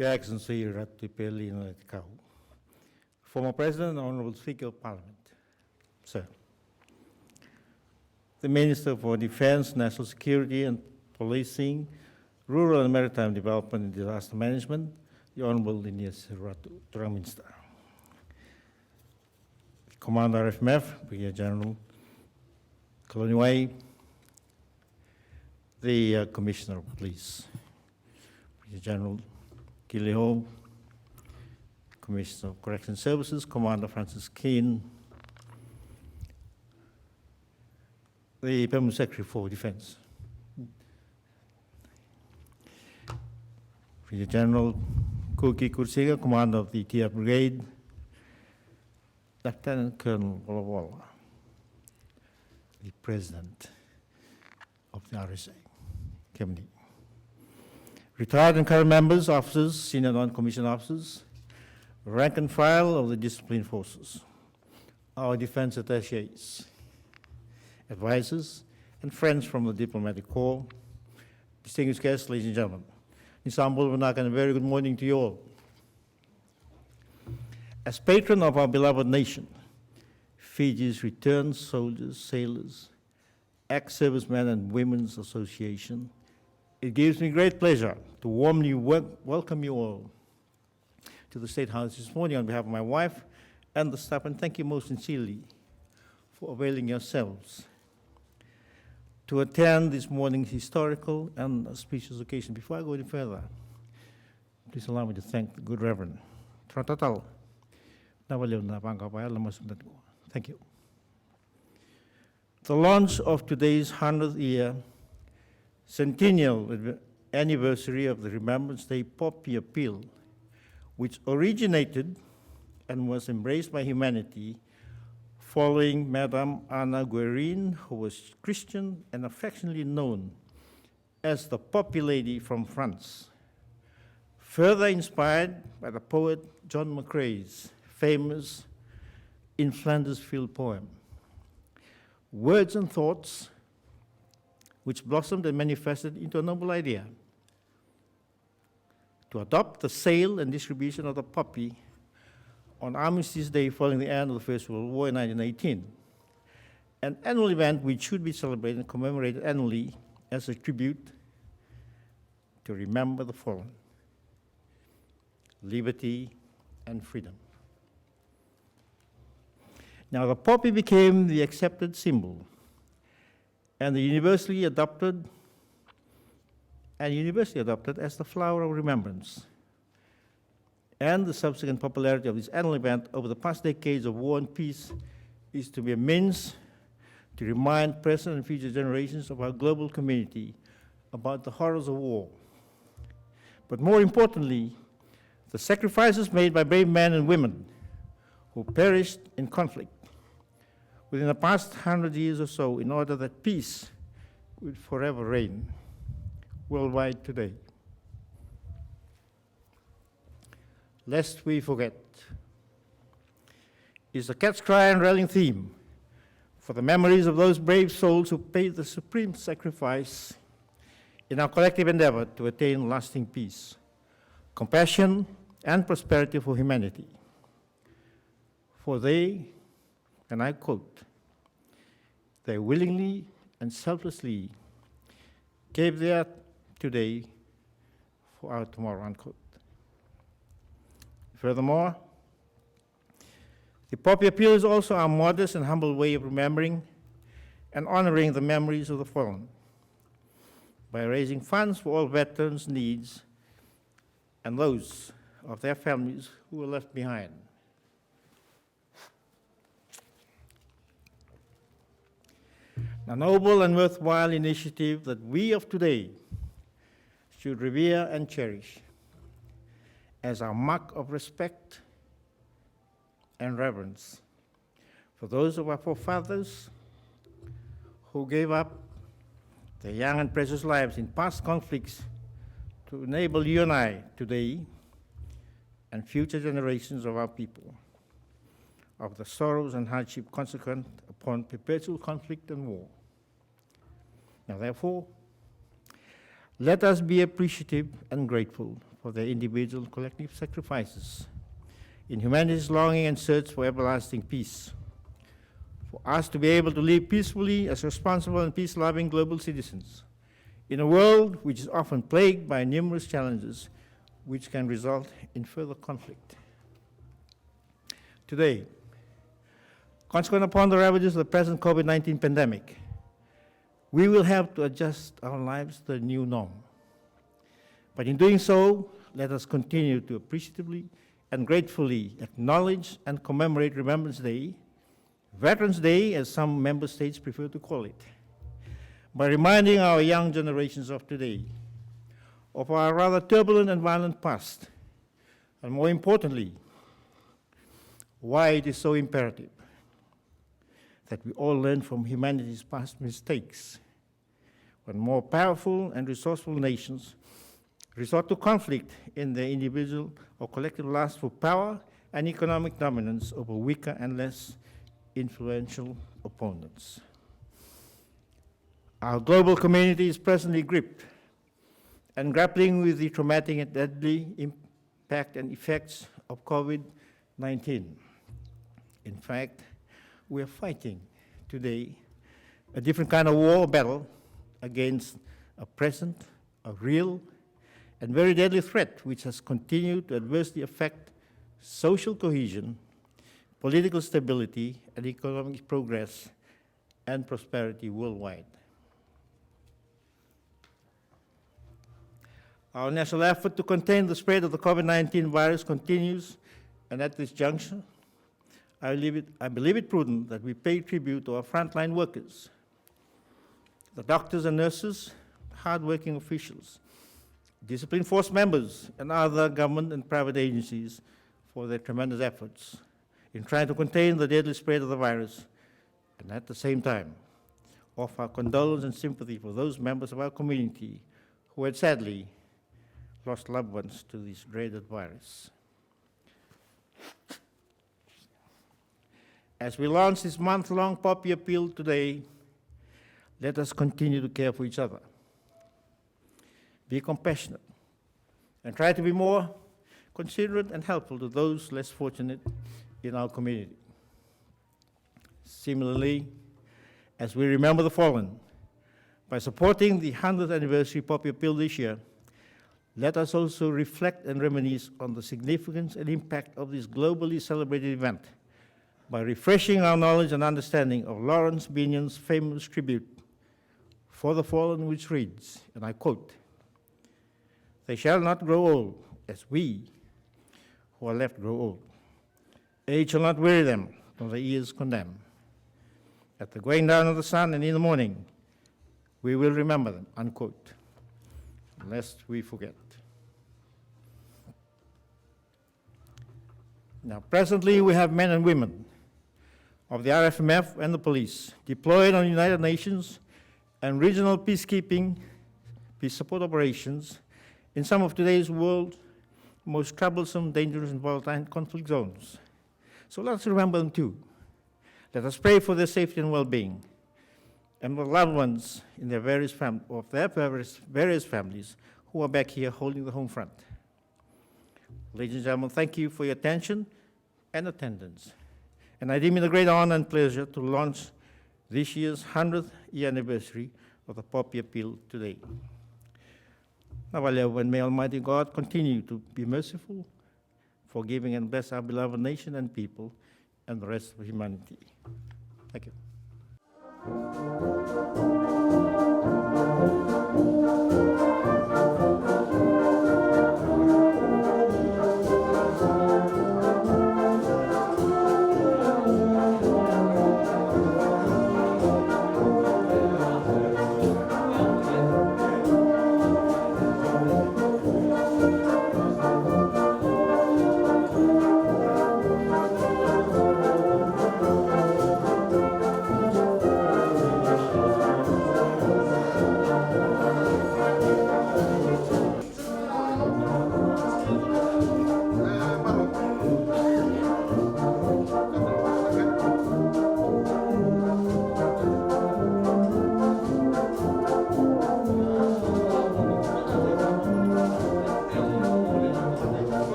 Your Excellency, Ret'd, former President and Honorable Speaker of Parliament, Sir, the Minister for Defense, National Security and Policing, Rural and Maritime Development and Disaster Management, the Honorable Linus Ratu, Commander RFMF, Brigadier General Konusi, the Commissioner of Police, Brigadier General Gilliho, Commissioner of Correction Services, Commander Francis Keane, the Permanent Secretary for Defense, Brigadier General Kuki Kursiga, Commander of the TF Brigade, Lieutenant Colonel Walla, the President of the RSA, Kemni. Retired and current members, officers, senior non-commissioned officers, rank and file of the disciplined forces, our defense attachés, advisors, and friends from the diplomatic corps, distinguished guests, ladies and gentlemen. Nisambul Vanak, and a very good morning to you all. As patron of our beloved nation, Fiji's Returned Soldiers, Sailors, Ex-Servicemen and Women's Association, it gives me great pleasure to warmly welcome you all to the State House this morning on behalf of my wife and the staff, and thank you most sincerely for availing yourselves to attend this morning's historical and auspicious occasion. Before I go any further, please allow me to thank the good Reverend Tratatal. Thank you. The launch of today's 100th year centennial anniversary of the Remembrance Day Poppy Appeal, which originated and was embraced by humanity following Madame Anna Guerin, who was Christian and affectionately known as the Poppy Lady from France, further inspired by the poet John McCrae's famous In Flanders Field poem, words and thoughts which blossomed and manifested into a noble idea to adopt the sale and distribution of the poppy on Armistice Day following the end of the First World War in 1918, an annual event which should be celebrated and commemorated annually as a tribute to remember the fallen, liberty and freedom. Now, the poppy became the accepted symbol and universally adopted as the flower of remembrance. And the subsequent popularity of this annual event over the past decades of war and peace is to be a means to remind present and future generations of our global community about the horrors of war. But more importantly, the sacrifices made by brave men and women who perished in conflict within the past 100 years or so in order that peace would forever reign worldwide today. Lest we forget is the cat's cry and rallying theme for the memories of those brave souls who paid the supreme sacrifice in our collective endeavor to attain lasting peace, compassion, and prosperity for humanity. For they, and I quote, they willingly and selflessly gave their today for our tomorrow, unquote. Furthermore, the Poppy Appeal is also our modest and humble way of remembering and honoring the memories of the fallen by raising funds for all veterans' needs and those of their families who were left behind. A noble and worthwhile initiative that we of today should revere and cherish as our mark of respect and reverence for those of our forefathers who gave up their young and precious lives in past conflicts to enable you and I today and future generations of our people of the sorrows and hardship consequent upon perpetual conflict and war. Now, therefore, let us be appreciative and grateful for their individual collective sacrifices in humanity's longing and search for everlasting peace. For us to be able to live peacefully as responsible and peace-loving global citizens in a world which is often plagued by numerous challenges which can result in further conflict. Today, consequent upon the ravages of the present COVID-19 pandemic, we will have to adjust our lives to the new norm. But in doing so, let us continue to appreciatively and gratefully acknowledge and commemorate Remembrance Day, Veterans Day, as some member states prefer to call it, by reminding our young generations of today of our rather turbulent and violent past, and more importantly, why it is so imperative that we all learn from humanity's past mistakes when more powerful and resourceful nations resort to conflict in their individual or collective lust for power and economic dominance over weaker and less influential opponents. Our global community is presently gripped and grappling with the traumatic and deadly impact and effects of COVID-19. In fact, we are fighting today a different kind of war battle against a present, a real, and very deadly threat which has continued to adversely affect social cohesion, political stability, and economic progress and prosperity worldwide. Our national effort to contain the spread of the COVID-19 virus continues, and at this juncture, I believe it prudent that we pay tribute to our frontline workers, the doctors and nurses, hardworking officials, discipline force members, and other government and private agencies for their tremendous efforts in trying to contain the deadly spread of the virus, and at the same time, offer our condolence and sympathy for those members of our community who had sadly lost loved ones to this dreaded virus. As we launch this month-long poppy appeal today, let us continue to care for each other, be compassionate, and try to be more considerate and helpful to those less fortunate in our community. Similarly, as we remember the fallen, by supporting the 100th anniversary poppy appeal this year, let us also reflect and reminisce on the significance and impact of this globally celebrated event by refreshing our knowledge and understanding of Lawrence Binyon's famous tribute for the fallen, which reads, and I quote, "They shall not grow old as we who are left grow old. Age shall not weary them, nor their years condemn. At the going down of the sun and in the morning, we will remember them," unquote, lest we forget. Now, presently, we have men and women of the RFMF and the police deployed on United Nations and regional peacekeeping, peace support operations in some of today's world's most troublesome, dangerous, and volatile conflict zones. So let's remember them too. Let us pray for their safety and well-being, and the loved ones in their various families who are back here holding the home front. Ladies and gentlemen, thank you for your attention and attendance. And I deem it a great honor and pleasure to launch this year's 100th year anniversary of the Poppy Appeal today. Now, and may Almighty God continue to be merciful, forgiving, and bless our beloved nation and people and the rest of humanity. Thank you.